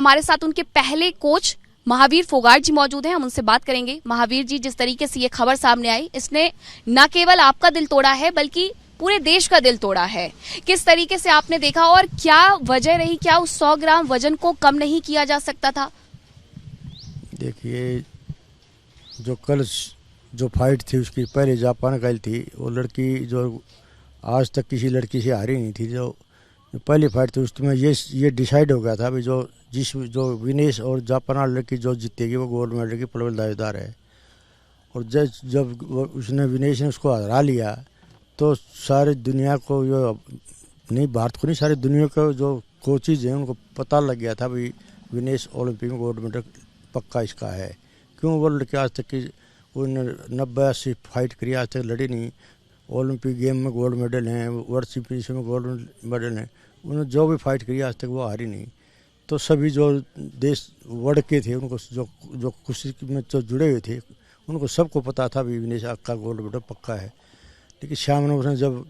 हमारे साथ उनके पहले कोच महावीर फोगाट जी मौजूद हैं, हम उनसे बात करेंगे। महावीर जी, जिस तरीके से ये खबर सामने आई, इसने न केवल आपका दिल तोड़ा है बल्कि पूरे देश का दिल तोड़ा है। किस तरीके से आपने देखा और क्या वजह रही, क्या उस 100 ग्राम वजन को कम नहीं किया जा सकता था? देखिए, जो कल जो फाइट थी उसकी पहले जापान गई थी, वो लड़की जो आज तक किसी लड़की से हारी नहीं थी, जो पहली फाइट थी उसमें ये डिसाइड हो गया था भी जो विनेश और जापान वाली लड़की जो जीतेगी वो गोल्ड मेडल की पलवल दावेदार है। और जब उसने विनेश ने उसको हरा लिया तो सारी दुनिया को, जो नहीं भारत को नहीं, सारी दुनिया को जो कोचेज हैं उनको पता लग गया था भाई विनेश ओलंपिक में गोल्ड मेडल पक्का इसका है। क्यों? वो लड़के आज तक की 90-80 फाइट करी, आज तक लड़ी नहीं। ओलंपिक गेम में गोल्ड मेडल हैं, वर्ल्ड चैंपियनशिप में गोल्ड मेडल हैं, उन्होंने जो भी फाइट करी आज तक वो हारी नहीं। तो सभी जो देश वर्ल्ड के थे उनको जो कुश्ती में जो जुड़े हुए थे उनको सबको पता था भी विनेश का गोल्ड मेडल पक्का है। लेकिन शाम में उसने जब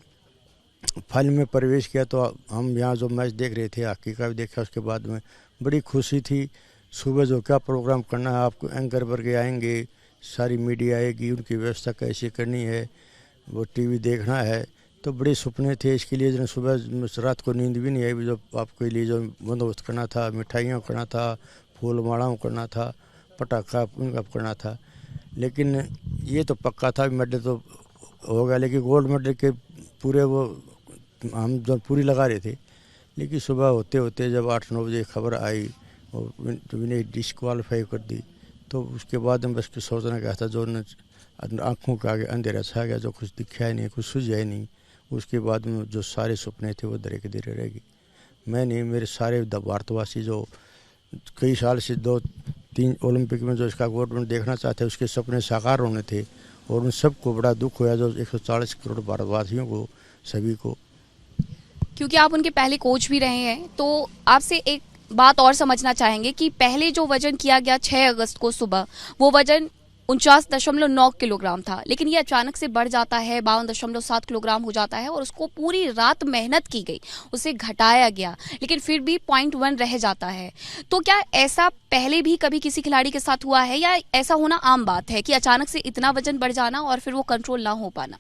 फाइनल में प्रवेश किया तो हम यहाँ जो मैच देख रहे थे, हॉकी का भी देखा, उसके बाद में बड़ी खुशी थी। सुबह जो क्या प्रोग्राम करना है, आपको एंकर वर्ग आएंगे, सारी मीडिया आएगी, उनकी व्यवस्था कैसे करनी है, वो टीवी देखना है, तो बड़े सपने थे इसके लिए। जो सुबह रात को नींद भी नहीं आई, जो आपके लिए जो बंदोबस्त करना था, मिठाइयाँ करना था, फूल मालाओं करना था, पटाखा उनका करना था। लेकिन ये तो पक्का था मेडल तो होगा, लेकिन गोल्ड मेडल के पूरे वो हम जो पूरी लगा रहे थे। लेकिन सुबह होते होते जब 8-9 बजे खबर आई और विनेश डिस्क्वालीफाई कर दी, तो उसके बाद हम बस सोचना क्या था, जो आँखों के आगे अंधेरा छा गया, जो कुछ दिखा ही नहीं, कुछ सूझा ही नहीं। उसके बाद में जो सारे सपने थे वो धरे के धरे रह गए। मैं नहीं, मेरे सारे भारतवासी जो कई साल से 2-3 ओलंपिक में जो इसका गोल्ड मेडल देखना चाहते हैं, उसके सपने साकार होने थे। और उन सबको बड़ा दुख हुआ, जो 140 करोड़ भारतवासियों को, सभी को। क्योंकि आप उनके पहले कोच भी रहे हैं, तो आपसे एक बात और समझना चाहेंगे कि पहले जो वजन किया गया 6 अगस्त को सुबह, वो वजन 49.9 किलोग्राम था, लेकिन ये अचानक से बढ़ जाता है, 52.7 किलोग्राम हो जाता है और उसको पूरी रात मेहनत की गई, उसे घटाया गया, लेकिन फिर भी 0.1 रह जाता है। तो क्या ऐसा पहले भी कभी किसी खिलाड़ी के साथ हुआ है, या ऐसा होना आम बात है कि अचानक से इतना वजन बढ़ जाना और फिर वो कंट्रोल ना हो पाना?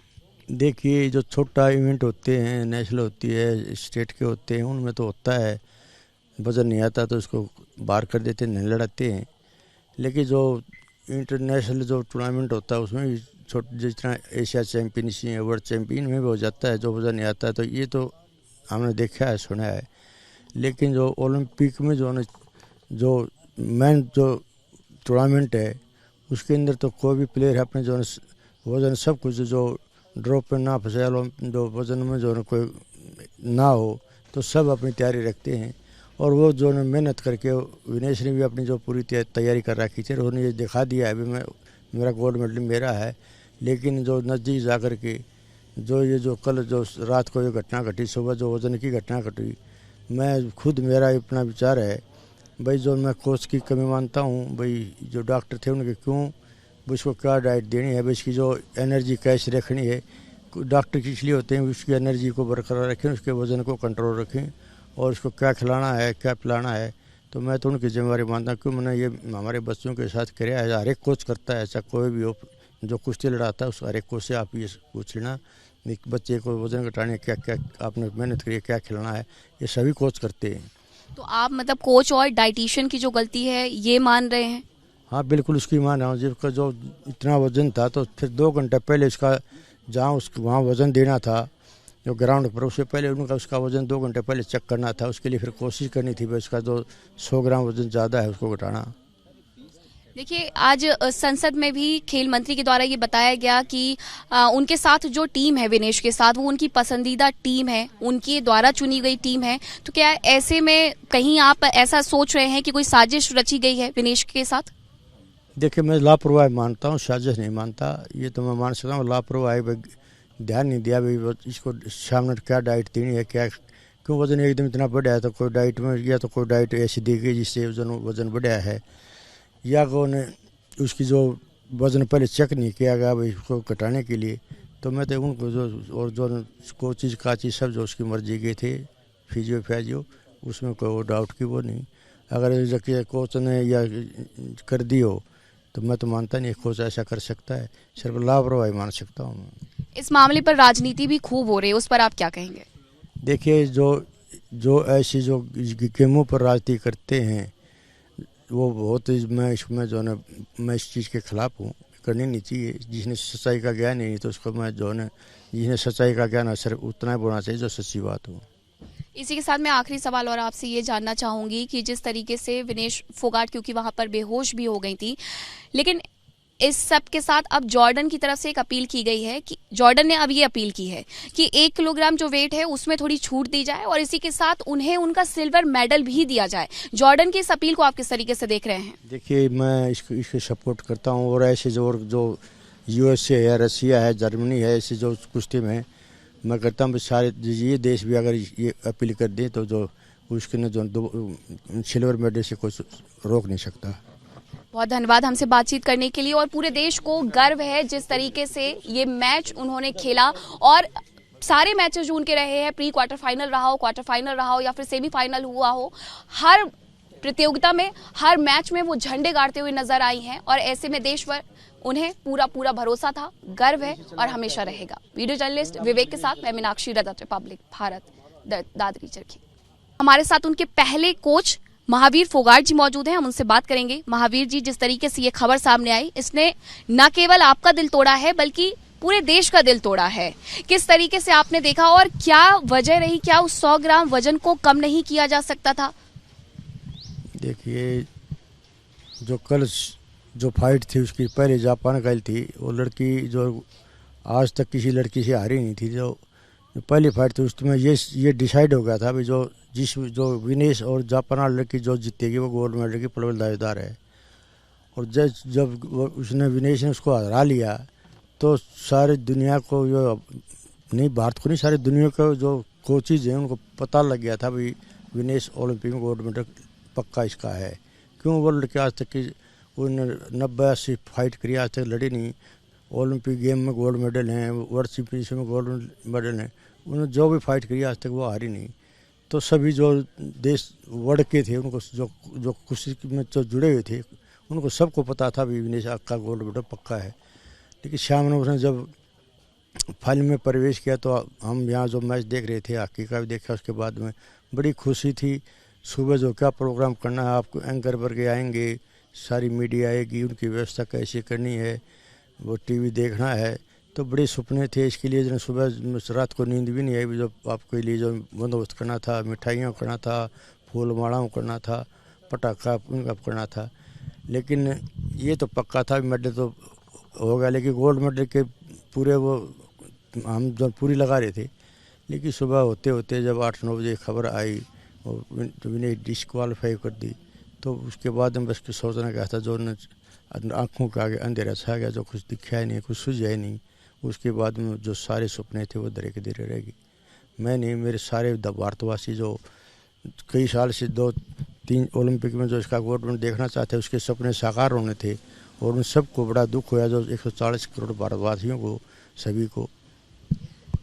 देखिए, जो छोटा इवेंट होते हैं, नेशनल होती है, स्टेट के होते हैं, उनमें तो होता है वजन नहीं आता तो उसको बाहर कर देते हैं, नहीं लड़ाते हैं। लेकिन जो इंटरनेशनल जो टूर्नामेंट होता है उसमें भी जिस तरह एशिया चैम्पियनशिप है, वर्ल्ड चैम्पियन में भी हो जाता है, जो वजन नहीं आता है, तो ये तो हमने देखा है, सुना है। लेकिन जो ओलंपिक में जो मेन जो टूर्नामेंट है उसके अंदर तो कोई भी प्लेयर अपने जो वजन सब कुछ जो ड्रॉप पे ना फंसे, जो वजन में जो कोई ना हो, तो सब अपनी तैयारी रखते हैं। और वो जो मेहनत करके विनेश ने भी अपनी जो पूरी तैयारी कर रखी थी, उन्होंने ये दिखा दिया है अभी मेरा गोल्ड मेडल मेरा है। लेकिन जो नज़दीक जा कर के जो कल जो रात को ये घटना घटी, सुबह जो वजन की घटना घटी, मैं खुद मेरा अपना विचार है भाई, जो मैं कोच की कमी मानता हूँ भाई, जो डॉक्टर थे उनके क्यों भाई उसको क्या डाइट देनी है भाई, इसकी जो एनर्जी कैसे रखनी है, डॉक्टर किस लिए होते हैं, उसकी एनर्जी को बरकरार रखें, उसके वजन को कंट्रोल रखें और उसको क्या खिलाना है, क्या पिलाना है। तो मैं तो उनकी जिम्मेदारी मानता हूँ, क्यों मैंने ये हमारे बच्चों के साथ किया है। हर एक कोच करता है ऐसा, कोई भी हो जो कुश्ती लड़ाता है उस हर एक कोच से आप ये पूछ लेना, एक बच्चे को वजन घटाने क्या क्या आपने मेहनत करी, क्या खिलाना है, ये सभी कोच करते हैं। तो आप मतलब कोच और डाइटिशियन की जो गलती है ये मान रहे हैं? हाँ बिल्कुल, उसकी मान रहा हूँ। जिसका जो इतना वजन था तो फिर 2 घंटे पहले उसका जहाँ वहाँ वजन देना था जो ग्राउंड पर, उससे पहले उनका उसका वजन 2 घंटे पहले चेक करना था। उसके लिए फिर कोशिश करनी थी भाई उसका जो 100 ग्राम वजन ज़्यादा है उसको घटाना। देखिए, आज संसद में भी खेल मंत्री के द्वारा ये बताया गया कि उनके साथ जो टीम है विनेश के साथ, वो उनकी पसंदीदा टीम है, उनके द्वारा चुनी गई टीम है। तो क्या ऐसे में कहीं आप ऐसा सोच रहे हैं कि कोई साजिश रची गई है विनेश के साथ? देखिए, मैं लापरवाही मानता हूँ, साजिश नहीं मानता। ये तो मैं मान सकता हूँ लापरवाही, ध्यान नहीं दिया भाई इसको सामने क्या डाइट देनी है, क्या क्यों वजन एकदम इतना बढ़ा है, तो कोई डाइट में या तो कोई डाइट ऐसी दी गई जिससे वजन बढ़ा है, या कोई उसकी जो वजन पहले चेक नहीं किया गया भाई उसको घटाने के लिए। तो मैं तो उनको जो कोचिज काचिज सब जो उसकी मर्जी के थे, फिजियो उसमें कोई डाउट की वो नहीं। अगर जबकि कोच ने या कर दी हो तो मैं तो मानता नहीं कोच ऐसा कर सकता है, सिर्फ लापरवाही मान सकता हूँ मैं। इस मामले पर राजनीति भी खूब हो रही है, उस पर आप क्या कहेंगे? देखिए जो जो ऐसी जो गेमों पर राजनीति करते हैं वो बहुत ही मैं इसमें जो है मैं इस चीज़ के खिलाफ हूँ, करनी नहीं चाहिए। जिसने सच्चाई का ज्ञान नहीं तो उसको मैं जो है जिसने सच्चाई का ज्ञान है सिर्फ उतना ही बोलना चाहिए जो सच्ची बात हो। इसी के साथ मैं आखिरी सवाल और आपसे ये जानना चाहूंगी कि जिस तरीके से विनेश फोगाट क्योंकि वहां पर बेहोश भी हो गई थी, लेकिन इस सब के साथ अब जॉर्डन की तरफ से एक अपील की गई है कि जॉर्डन ने अब ये अपील की है कि 1 किलोग्राम जो वेट है उसमें थोड़ी छूट दी जाए और इसी के साथ उन्हें उनका सिल्वर मेडल भी दिया जाए। जॉर्डन की इस अपील को आप किस तरीके से देख रहे हैं? देखिए मैं इसको सपोर्ट करता हूँ और ऐसे जो यूएसए है, रसिया है, जर्मनी है, ऐसे जो कुश्ती में मैं करता हूँ सारे ये देश भी अगर ये अपील कर दें तो जो उसके न जो सिल्वर मेडल से कोई रोक नहीं सकता। बहुत धन्यवाद हमसे बातचीत करने के लिए। और पूरे देश को गर्व है जिस तरीके से ये मैच उन्होंने खेला और सारे मैचेस जो उनके रहे हैं, प्री क्वार्टर फाइनल रहा हो, क्वार्टर फाइनल रहा हो या फिर सेमीफाइनल हुआ हो, हर प्रतियोगिता में हर मैच में वो झंडे गाड़ते हुए नजर आई हैं और ऐसे में देश पर उन्हें पूरा भरोसा था, गर्व है और हमेशा रहेगा। वीडियो जर्नलिस्ट विवेक के साथ मैं मीनाक्षी रदत, रिपब्लिक भारत, दादरी चरखी। हमारे साथ उनके पहले कोच महावीर फोगाट जी मौजूद हैं, हम उनसे बात करेंगे। महावीर जी, जिस तरीके से ये खबर सामने आई इसने न केवल आपका दिल तोड़ा है बल्कि पूरे देश का दिल तोड़ा है। किस तरीके से आपने देखा और क्या वजह रही, क्या उस 100 ग्राम वजन को कम नहीं किया जा सकता था? देखिए जो कल जो फाइट थी उसकी पहले जापान गई थी, वो लड़की जो आज तक किसी लड़की से हारी नहीं थी। जो पहली फाइट थी उसमें ये डिसाइड हो गया था भी जो विनेश और जापान वाली लड़की जो जीतेगी वो गोल्ड मेडल की प्रबल दावेदार है। और जब उसने विनेश ने उसको हरा लिया तो सारी दुनिया को नहीं भारत को नहीं सारी दुनिया को जो कोचेज हैं उनको पता लग गया था भी विनेश ओलंपिक में गोल्ड मेडल पक्का इसका है। क्यों वो लड़के आज तक की 90-80 फाइट करी, आज तक लड़ी नहीं। ओलंपिक गेम में गोल्ड मेडल हैं, वर्ल्ड चैंपियनशिप में गोल्ड मेडल हैं, उन्होंने जो भी फाइट करी आज तक वो हारी नहीं। तो सभी जो देश वर्ल्ड के थे उनको जो कुश्ती में जो जुड़े हुए थे उनको सबको पता था भी विनेश का गोल्ड मेडल पक्का है। लेकिन शाम ने उसने जब फाइनल में प्रवेश किया तो हम यहाँ जो मैच देख रहे थे हॉकी का भी देखा, उसके बाद में बड़ी खुशी थी। सुबह जो क्या प्रोग्राम करना है, आपको एंकर वर्ग आएंगे, सारी मीडिया आएगी, उनकी व्यवस्था कैसे करनी है, वो टीवी देखना है, तो बड़े सपने थे इसके लिए। जो सुबह रात को नींद भी नहीं आई, जो आपके लिए जो बंदोबस्त करना था, मिठाइयाँ करना था, फूल मालाओं करना था, पटाखा उनका करना था। लेकिन ये तो पक्का था मेडल तो होगा, लेकिन गोल्ड मेडल के पूरे वो हम जो पूरी लगा रहे थे। लेकिन सुबह होते होते जब 8-9 बजे खबर आई और विनेश डिस्क्वालीफाई कर दी तो उसके बाद हम बस सोचना क्या था, जो आँखों के आगे अंधेरा छा गया, जो कुछ दिखा ही नहीं, कुछ सूझा ही नहीं। उसके बाद में जो सारे सपने थे वो धीरे धीरे रह गए। मैं नहीं, मेरे सारे भारतवासी जो कई साल से 2-3 ओलंपिक में जो इसका गोल्ड मेडल देखना चाहते हैं उसके सपने साकार होने थे और उन सबको बड़ा दुख होया जो 140 करोड़ भारतवासियों को, सभी को।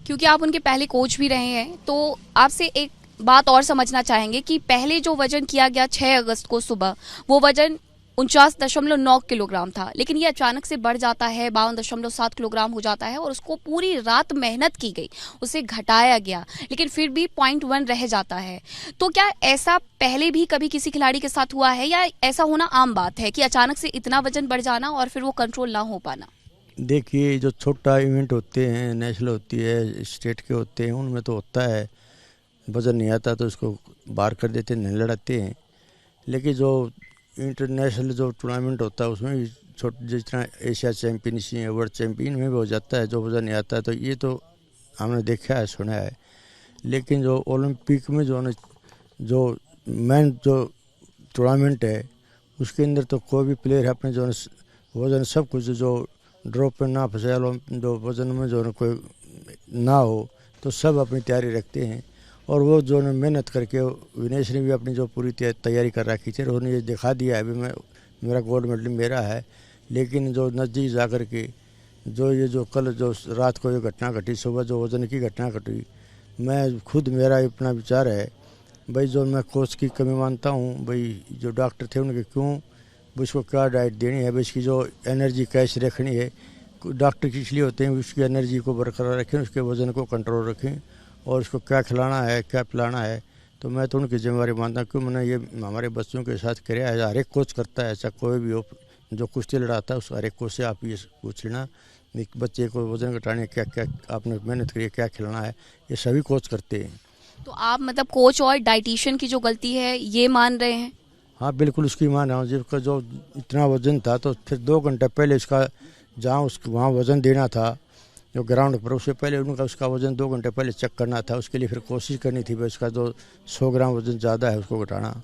क्योंकि आप उनके पहले कोच भी रहे हैं तो आपसे एक बात और समझना चाहेंगे कि पहले जो वजन किया गया 6 अगस्त को सुबह, वो वजन 49.9 किलोग्राम था, लेकिन ये अचानक से बढ़ जाता है, 52.7 किलोग्राम हो जाता है और उसको पूरी रात मेहनत की गई, उसे घटाया गया, लेकिन फिर भी 0.1 रह जाता है। तो क्या ऐसा पहले भी कभी किसी खिलाड़ी के साथ हुआ है या ऐसा होना आम बात है कि अचानक से इतना वजन बढ़ जाना और फिर वो कंट्रोल ना हो पाना? देखिए जो छोटा इवेंट होते हैं, नेशनल होती है, स्टेट के होते हैं, उनमें तो होता है वजन नहीं आता तो उसको बाहर कर देते हैं, नहीं लड़ाते हैं। लेकिन जो इंटरनेशनल जो टूर्नामेंट होता है उसमें भी जिस तरह एशिया चैम्पियनशिप है, वर्ल्ड चैम्पियन में भी हो जाता है, जो वजन नहीं आता है तो ये तो हमने देखा है, सुना है। लेकिन जो ओलंपिक में जो मेन जो टूर्नामेंट है उसके अंदर तो कोई भी प्लेयर अपने जो वजन सब कुछ जो ड्रॉप पे ना फंसे, जो वजन में जो कोई ना हो तो सब अपनी तैयारी रखते हैं। और वो जो मेहनत करके विनेश ने भी अपनी जो पूरी तैयारी कर रखी थी, उन्होंने ये दिखा दिया है भी मेरा गोल्ड मेडल मेरा है। लेकिन जो नज़दीक जा कर के जो कल जो रात को ये घटना घटी, सुबह जो वजन की घटना घटी, मैं खुद मेरा अपना विचार है भाई जो मैं कोच की कमी मानता हूँ, भाई जो डॉक्टर थे उनके क्यों उसको क्या डाइट देनी है, भाई इसकी जो एनर्जी कैसे रखनी है। डॉक्टर की इसलिए होते हैं उसकी एनर्जी को बरकरार रखें, उसके वज़न को कंट्रोल रखें और उसको क्या खिलाना है क्या पिलाना है। तो मैं तो उनकी जिम्मेवारी मानता हूँ, क्यों मैंने ये हमारे बच्चों के साथ किया है। हर एक कोच करता है ऐसा, कोई भी हो जो कुश्ती लड़ाता है उस हर एक कोच से आप ये पूछ लेना बच्चे को वज़न घटाने क्या क्या आपने मेहनत करी है, क्या खिलाना है, ये सभी कोच करते हैं। तो आप मतलब कोच और डाइटिशियन की जो गलती है ये मान रहे हैं? हाँ बिल्कुल उसकी मान रहा हूँ। जिसका जो इतना वज़न था तो फिर 2 घंटे पहले उसका जहाँ उसको वहाँ वज़न देना था जो ग्राउंड पर, उससे पहले उनका उसका वज़न 2 घंटे पहले चेक करना था। उसके लिए फिर कोशिश करनी थी भाई उसका जो 100 ग्राम वज़न ज़्यादा है उसको घटाना।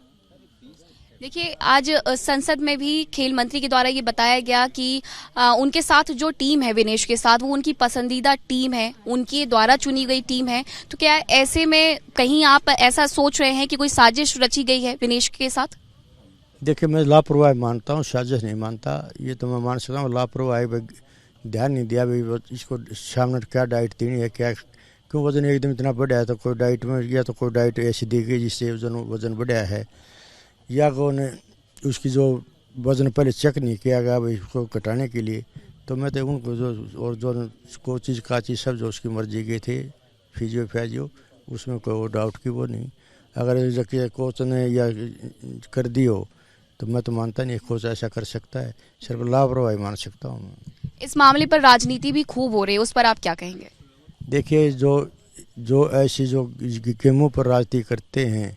देखिए आज संसद में भी खेल मंत्री के द्वारा ये बताया गया कि उनके साथ जो टीम है विनेश के साथ वो उनकी पसंदीदा टीम है, उनके द्वारा चुनी गई टीम है। तो क्या ऐसे में कहीं आप ऐसा सोच रहे हैं कि कोई साजिश रची गई है विनेश के साथ? देखिए मैं लापरवाही मानता हूँ, साजिश नहीं मानता। ये तो मैं मान सकता हूँ लापरवाही, ध्यान नहीं दिया भाई इसको सामने क्या डाइट देनी है, क्या क्यों वज़न एकदम इतना बढ़ा है। तो कोई डाइट में या तो कोई डाइट ऐसी दी गई जिससे वज़न बढ़ा है, या को ने उसकी जो वज़न पहले चेक नहीं किया गया भाई उसको घटाने के लिए। तो मैं तो उनको जो और जो कोचिज काचिज सब जो उसकी मर्जी के थे फिजियो उसमें कोई डाउट की वो नहीं। अगर कोच ने या कर दी हो तो मैं तो मानता नहीं कोच ऐसा कर सकता है, सिर्फ लापरवाही मान सकता हूँ मैं। इस मामले पर राजनीति भी खूब हो रही है, उस पर आप क्या कहेंगे? देखिए जो ऐसी जो गेमों पर राजनीति करते हैं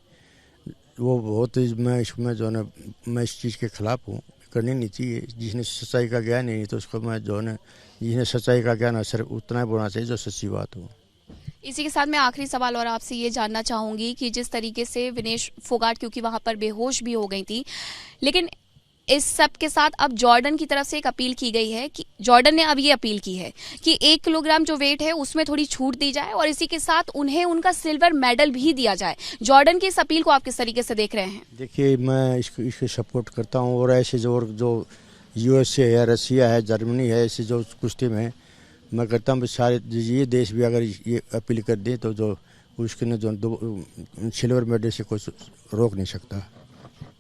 वो बहुत ही मैं इसमें जो है मैं इस चीज़ के खिलाफ हूँ, करनी नहीं चाहिए। जिसने सच्चाई का ज्ञान नहीं तो उसको मैं जो है जिसने सच्चाई का ज्ञान है सिर्फ उतना ही बोलना चाहिए जो सच्ची बात हो। इसी के साथ मैं आखिरी सवाल और आपसे ये जानना चाहूंगी कि जिस तरीके से विनेश फोगाट क्योंकि वहां पर बेहोश भी हो गई थी, लेकिन इस सब के साथ अब जॉर्डन की तरफ से एक अपील की गई है कि जॉर्डन ने अब ये अपील की है कि 1 किलोग्राम जो वेट है उसमें थोड़ी छूट दी जाए और इसी के साथ उन्हें उनका सिल्वर मेडल भी दिया जाए। जॉर्डन की इस अपील को आप किस तरीके से देख रहे हैं? देखिए मैं इसको सपोर्ट करता हूँ और ऐसे जो USA है, रसिया है, जर्मनी है, ऐसे जो कुश्ती में मैं करता हूँ सारे ये देश भी अगर ये अपील कर दें तो जो उसके ने जो सिल्वर मेडल से कोई रोक नहीं सकता।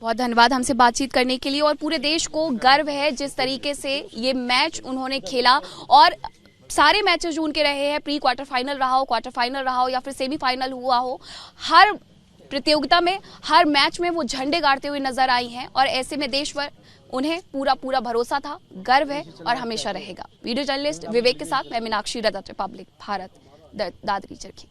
बहुत धन्यवाद हमसे बातचीत करने के लिए। और पूरे देश को गर्व है जिस तरीके से ये मैच उन्होंने खेला और सारे मैचेस जो उनके रहे हैं, प्री क्वार्टर फाइनल रहा हो, क्वार्टर फाइनल रहा हो या फिर सेमीफाइनल हुआ हो, हर प्रतियोगिता में हर मैच में वो झंडे गाड़ते हुए नजर आई हैं और ऐसे में देश पर उन्हें पूरा भरोसा था, गर्व है और हमेशा रहेगा। वीडियो जर्नलिस्ट विवेक के साथ मैं मीनाक्षी, रदत रिपब्लिक भारत, दादरी चरखी।